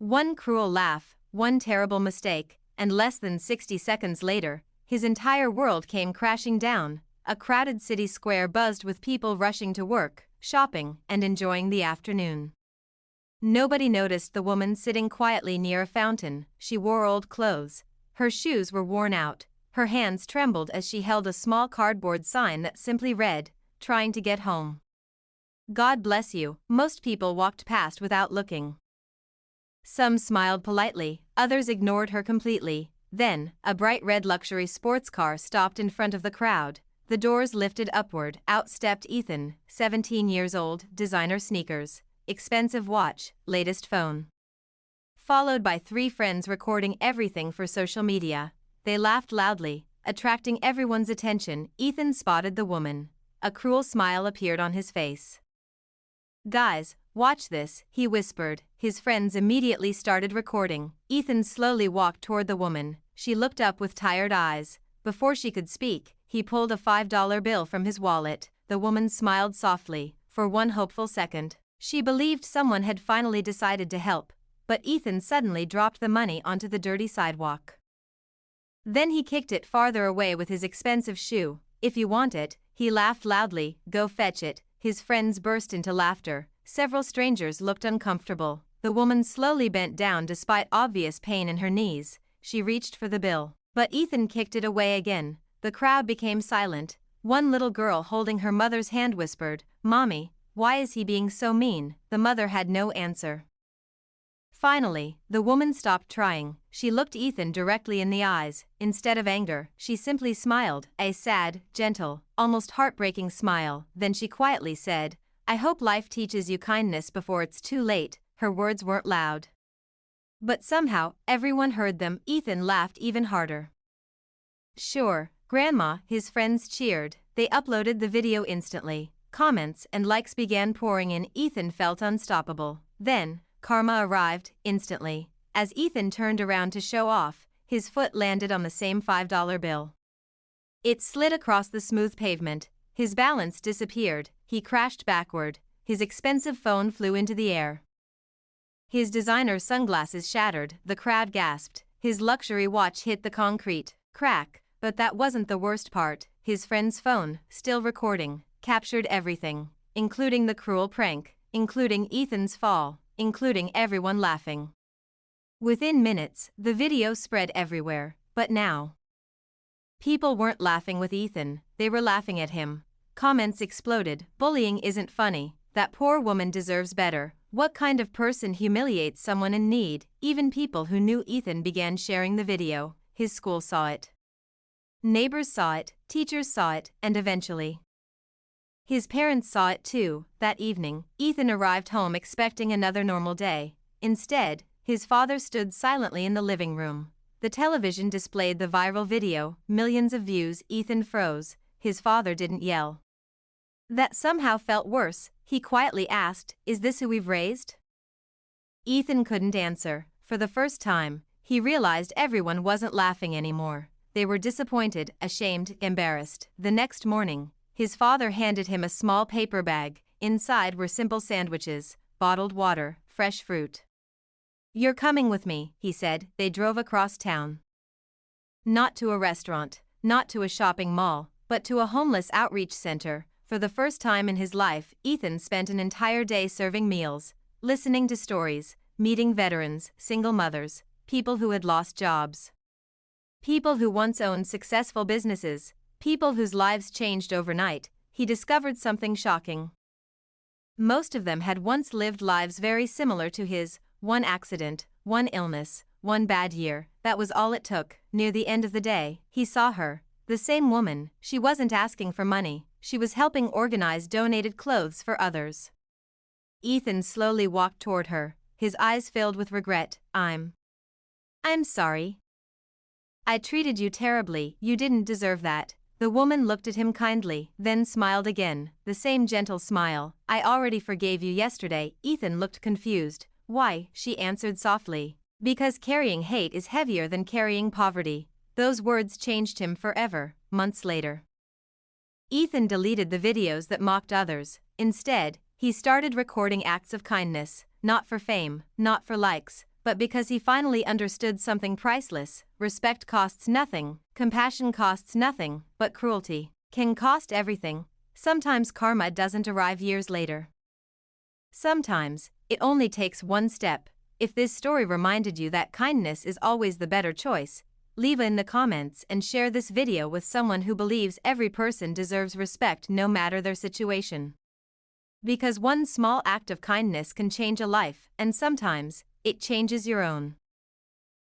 One cruel laugh, one terrible mistake, and less than 60 seconds later, his entire world came crashing down. A crowded city square buzzed with people rushing to work, shopping, and enjoying the afternoon. Nobody noticed the woman sitting quietly near a fountain. She wore old clothes. Her shoes were worn out. Her hands trembled as she held a small cardboard sign that simply read, "Trying to get home." God bless you. Most people walked past without looking. Some smiled politely, others ignored her completely. Then, a bright red luxury sports car stopped in front of the crowd. The doors lifted upward. Out stepped Ethan, 17 years old, designer sneakers, expensive watch, latest phone. Followed by 3 friends recording everything for social media. They laughed loudly, attracting everyone's attention. Ethan spotted the woman. A cruel smile appeared on his face. "Guys, watch this," he whispered. His friends immediately started recording. Ethan slowly walked toward the woman. She looked up with tired eyes. Before she could speak, he pulled a $5 bill from his wallet. The woman smiled softly. For one hopeful second, she believed someone had finally decided to help. But Ethan suddenly dropped the money onto the dirty sidewalk. Then he kicked it farther away with his expensive shoe. "If you want it," he laughed loudly, "go fetch it." His friends burst into laughter. Several strangers looked uncomfortable. The woman slowly bent down despite obvious pain in her knees. She reached for the bill. But Ethan kicked it away again. The crowd became silent. One little girl holding her mother's hand whispered, "Mommy, why is he being so mean?" The mother had no answer. Finally, the woman stopped trying. She looked Ethan directly in the eyes. Instead of anger, she simply smiled, a sad, gentle, almost heartbreaking smile. Then she quietly said, "I hope life teaches you kindness before it's too late." Her words weren't loud, but somehow, everyone heard them. Ethan laughed even harder. "Sure, Grandma," his friends cheered. They uploaded the video instantly. Comments and likes began pouring in. Ethan felt unstoppable. Then, karma arrived, instantly. As Ethan turned around to show off, his foot landed on the same $5 bill. It slid across the smooth pavement. His balance disappeared. He crashed backward. His expensive phone flew into the air. His designer sunglasses shattered. The crowd gasped. His luxury watch hit the concrete. Crack. But that wasn't the worst part. His friend's phone, still recording, captured everything, including the cruel prank, including Ethan's fall, including everyone laughing. Within minutes, the video spread everywhere. But now, people weren't laughing with Ethan, they were laughing at him. Comments exploded. "Bullying isn't funny. That poor woman deserves better. What kind of person humiliates someone in need?" Even people who knew Ethan began sharing the video. His school saw it. Neighbors saw it, teachers saw it, and eventually, his parents saw it too. That evening, Ethan arrived home expecting another normal day. Instead, his father stood silently in the living room. The television displayed the viral video, millions of views. Ethan froze. His father didn't yell. That somehow felt worse. He quietly asked, "Is this who we've raised?" Ethan couldn't answer. For the first time, he realized everyone wasn't laughing anymore. They were disappointed, ashamed, embarrassed. The next morning, his father handed him a small paper bag. Inside were simple sandwiches, bottled water, fresh fruit. "You're coming with me," he said. They drove across town. Not to a restaurant, not to a shopping mall, but to a homeless outreach center. For the first time in his life, Ethan spent an entire day serving meals, listening to stories, meeting veterans, single mothers, people who had lost jobs, people who once owned successful businesses, people whose lives changed overnight. He discovered something shocking. Most of them had once lived lives very similar to his. One accident, one illness, one bad year, that was all it took. Near the end of the day, he saw her, the same woman. She wasn't asking for money, she was helping organize donated clothes for others. Ethan slowly walked toward her, his eyes filled with regret. I'm sorry. I treated you terribly. You didn't deserve that." The woman looked at him kindly, then smiled again, the same gentle smile. "I already forgave you yesterday." Ethan looked confused. "Why?" She answered softly. "Because carrying hate is heavier than carrying poverty." Those words changed him forever. Months later, Ethan deleted the videos that mocked others. Instead, he started recording acts of kindness, not for fame, not for likes, but because he finally understood something priceless. Respect costs nothing, compassion costs nothing, but cruelty can cost everything. Sometimes karma doesn't arrive years later. Sometimes, it only takes one step. If this story reminded you that kindness is always the better choice, leave in the comments and share this video with someone who believes every person deserves respect no matter their situation. Because one small act of kindness can change a life, and sometimes, it changes your own.